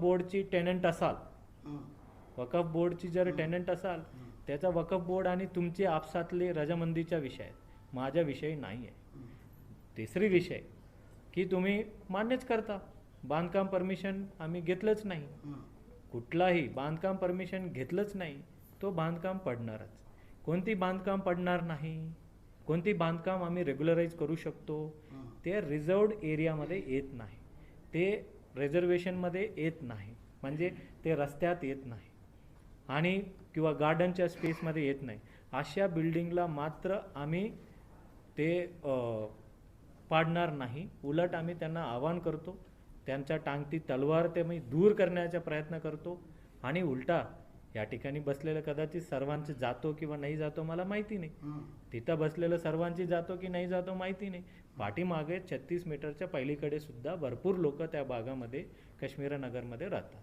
बोर्डची टेनंट असाल, वकफ बोर्डची जर टेनंट असाल, त्याचा वकफ बोर्ड आणि तुमची आपसातली रजामंदीचा विषय आहे, माझ्या विषयी नाही आहे. तिसरी विषय की तुम्ही मान्यच करता बांधकाम परमिशन आम्ही घेतलंच नाही, कुठलाही बांधकाम परमिशन घेतलंच नाही, तो बांधकाम पडणारच. कोणती बांधकाम पडणार नाही, कोणती बांधकाम आम्ही रेग्युलराईज करू शकतो, ते रिझर्वड एरियामध्ये येत नाही, ते रिझर्वेशनमध्ये येत नाही, म्हणजे ते रस्त्यात येत नाही आणि किंवा गार्डनच्या स्पेसमध्ये येत नाही. अशा बिल्डिंगला मात्र आम्ही ते पाडणार नाही. उलट आम्ही त्यांना आवाहन करतो, त्यांच्या टांगती तलवार ते मी दूर करण्याचा प्रयत्न करतो. आणि उलटा या ठिकाणी बसलेलं कदाचित सर्वांचे जातो किंवा नाही जातो मला माहिती नाही, तिथं बसलेलं सर्वांची जातो की नाही जातो माहिती नाही. पाठीमागे 36 मीटरच्या पहिलीकडे सुद्धा भरपूर लोक त्या भागामध्ये काश्मीर नगरमध्ये राहतात.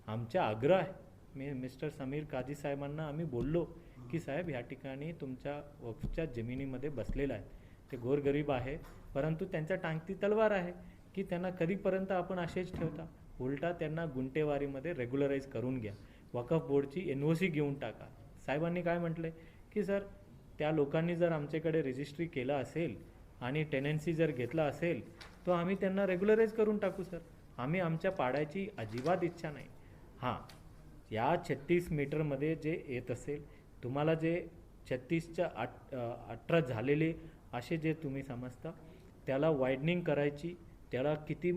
आमचा आग्रह आहे, मी मिस्टर समीर काझी साहेबांना आम्ही बोललो की साहेब ह्या ठिकाणी तुमच्या वक्फच्या जमिनीमध्ये बसलेला आहे, ते गोरगरीब आहे, परंतु त्यांच्या टांगती तलवार आहे की त्यांना कधीपर्यंत आपण असेच ठेवता. उलटा त्यांना गुंटेवारीमध्ये रेग्युलराईज करून घ्या, वकफ बोर्डची NOC घेऊन टाका. साहेबांनी काय म्हटले की सर त्या लोकांनी जर आमच्याकडे रजिस्ट्री केलं असेल आणि टेनन्सी जर घेतला असेल तो आम्ही त्यांना रेग्युलराईज करून टाकू सर, आम्ही आमच्या पाडायची अजिबात इच्छा नाही. हां, या 36 मीटरमध्ये जे येत असेल तुम्हाला जे 36च्या 18 झालेले असे जे तुम्ही समजता, त्याला वायडनिंग करायची, त्याला किती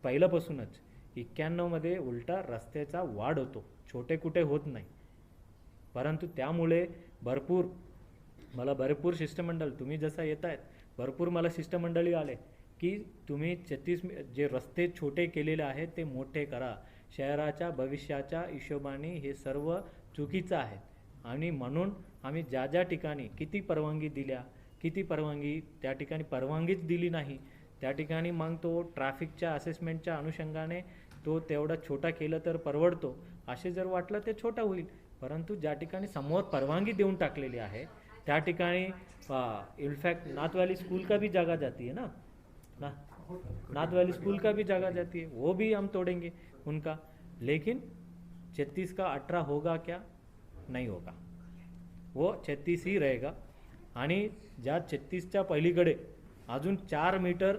पहिल्यापासूनच 91मध्ये उलटा रस्त्याचा वाढ होतो, छोटे कुठे होत नाही. परंतु त्यामुळे भरपूर शिष्टमंडळ तुम्ही जसं येत आहेत, भरपूर मला शिष्टमंडळी आले की तुम्ही 36 जे रस्ते छोटे केलेले आहेत ते मोठे करा, शहराच्या भविष्याच्या हिशोबाने हे सर्व चुकीचं आहे. आणि म्हणून आम्ही ज्या ज्या ठिकाणी किती परवानगी दिल्या, त्या ठिकाणी परवानगीच दिली नाही, त्या ठिकाणी मग तो ट्रॅफिकच्या असेसमेंटच्या अनुषंगाने तो तेवढा छोटा केलं तर परवडतो, असे जर वाटलं ते छोटा होईल. परंतु ज्या ठिकाणी समोर परवानगी देऊन टाकलेली आहे त्या ठिकाणी इनफैक्ट नाथ वैली स्कूल का भी जगह जाती है ना, नाथ वैली स्कूल का भी जगह जाती है, वो भी हम तोड़ेंगे उनका. लेकिन 36 का 18 होगा क्या, नहीं होगा, वो 36 ही रहेगा. आणि ज्या 36च्या पहिलीकडे अजून 4 मीटर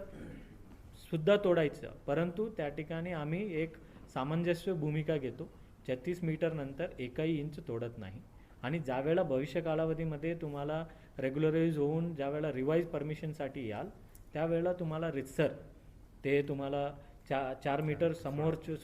सुद्धा तोडायचं, परंतु त्या ठिकाणी आम्ही एक सामंजस्य भूमिका घेतो, 36 मीटर नंतर एकही इंच तोडत नाही. आणि ज्यावेळेला भविष्य कालावधीमध्ये तुम्हाला रेग्युलराईज होऊन ज्यावेळेला रिवाईज परमिशनसाठी याल त्यावेळेला तुम्हाला रितसर ते तुम्हाला 4 मीटर समोरचं